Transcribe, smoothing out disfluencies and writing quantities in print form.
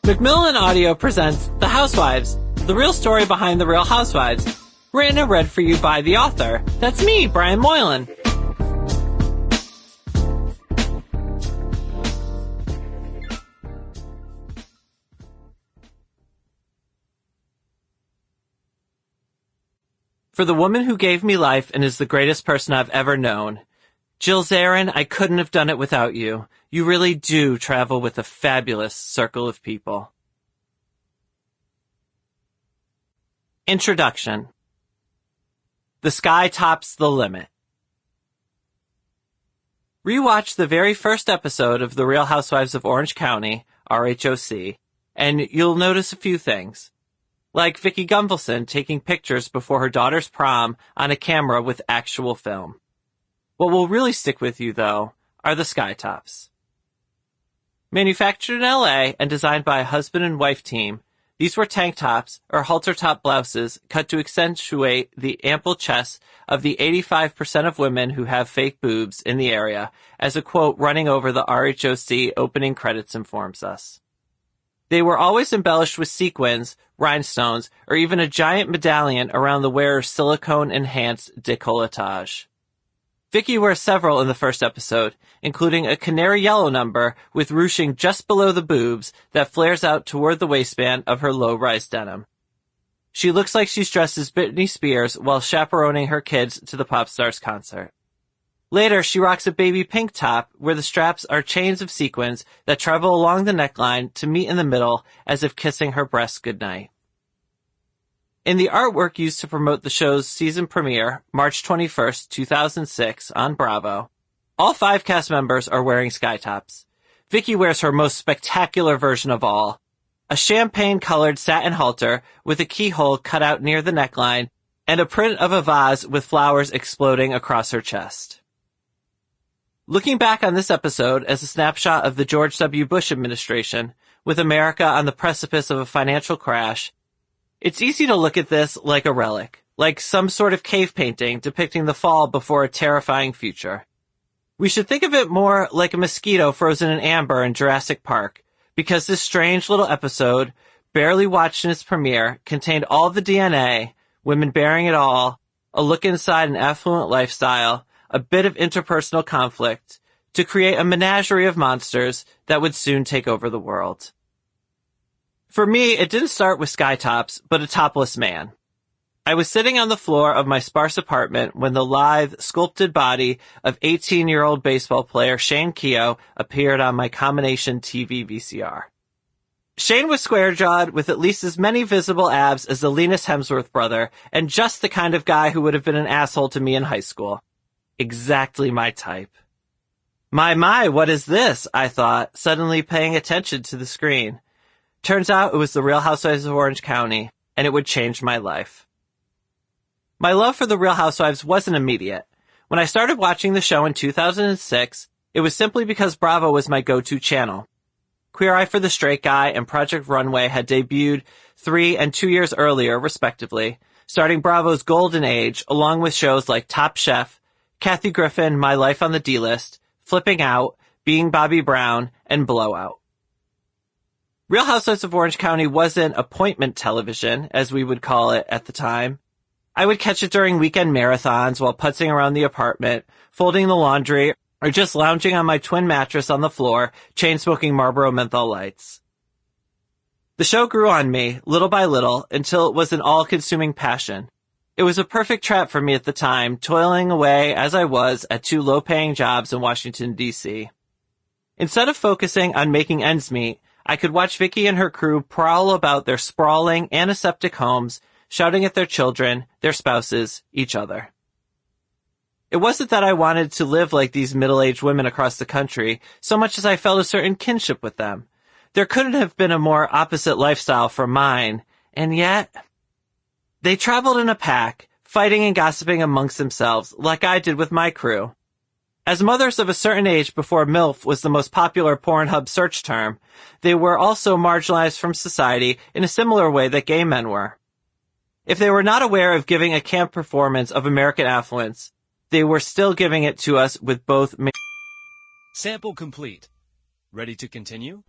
Macmillan Audio presents The Housewives, the real story behind the Real Housewives, written and read for you by the author. That's me, Brian Moylan. For the woman who gave me life and is the greatest person I've ever known. Jill Zarin, I couldn't have done it without you. You really do travel with a fabulous circle of people. Introduction. The sky tops the limit. Rewatch the very first episode of The Real Housewives of Orange County, RHOC, and you'll notice a few things. Like Vicki Gunvalson taking pictures before her daughter's prom on a camera with actual film. What will really stick with you, though, are the skytops. Manufactured in LA and designed by a husband and wife team, these were tank tops or halter-top blouses cut to accentuate the ample chests of the 85% of women who have fake boobs in the area, as a quote running over the RHOC opening credits informs us. They were always embellished with sequins, rhinestones, or even a giant medallion around the wearer's silicone-enhanced décolletage. Vicki wears several in the first episode, including a canary yellow number with ruching just below the boobs that flares out toward the waistband of her low-rise denim. She looks like she's dressed as Britney Spears while chaperoning her kids to the pop star's concert. Later, she rocks a baby pink top where the straps are chains of sequins that travel along the neckline to meet in the middle as if kissing her breasts goodnight. In the artwork used to promote the show's season premiere, March 21st, 2006, on Bravo, all 5 cast members are wearing skytops. Vicki wears her most spectacular version of all, a champagne-colored satin halter with a keyhole cut out near the neckline and a print of a vase with flowers exploding across her chest. Looking back on this episode as a snapshot of the George W. Bush administration, with America on the precipice of a financial crash, it's easy to look at this like a relic, like some sort of cave painting depicting the fall before a terrifying future. We should think of it more like a mosquito frozen in amber in Jurassic Park, because this strange little episode, barely watched in its premiere, contained all the DNA, women bearing it all, a look inside an affluent lifestyle, a bit of interpersonal conflict, to create a menagerie of monsters that would soon take over the world. For me, it didn't start with skytops, but a topless man. I was sitting on the floor of my sparse apartment when the lithe, sculpted body of 18-year-old baseball player Shane Keogh appeared on my combination TV VCR. Shane was square-jawed with at least as many visible abs as the leanest Hemsworth brother, and just the kind of guy who would have been an asshole to me in high school. Exactly my type. My, what is this? I thought, suddenly paying attention to the screen. Turns out it was the Real Housewives of Orange County, and it would change my life. My love for the Real Housewives wasn't immediate. When I started watching the show in 2006, it was simply because Bravo was my go-to channel. Queer Eye for the Straight Guy and Project Runway had debuted 3 and 2 years earlier, respectively, starting Bravo's golden age, along with shows like Top Chef, Kathy Griffin, My Life on the D-List, Flipping Out, Being Bobby Brown, and Blowout. Real Housewives of Orange County wasn't appointment television, as we would call it at the time. I would catch it during weekend marathons while putzing around the apartment, folding the laundry, or just lounging on my twin mattress on the floor, chain-smoking Marlboro menthol lights. The show grew on me, little by little, until it was an all-consuming passion. It was a perfect trap for me at the time, toiling away as I was at 2 low-paying jobs in Washington, D.C. Instead of focusing on making ends meet, I could watch Vicki and her crew prowl about their sprawling, antiseptic homes, shouting at their children, their spouses, each other. It wasn't that I wanted to live like these middle-aged women across the country, so much as I felt a certain kinship with them. There couldn't have been a more opposite lifestyle from mine, and yet they traveled in a pack, fighting and gossiping amongst themselves, like I did with my crew. As mothers of a certain age before MILF was the most popular Pornhub search term, they were also marginalized from society in a similar way that gay men were. If they were not aware of giving a camp performance of American affluence, they were still giving it to us with both. Sample complete. Ready to continue?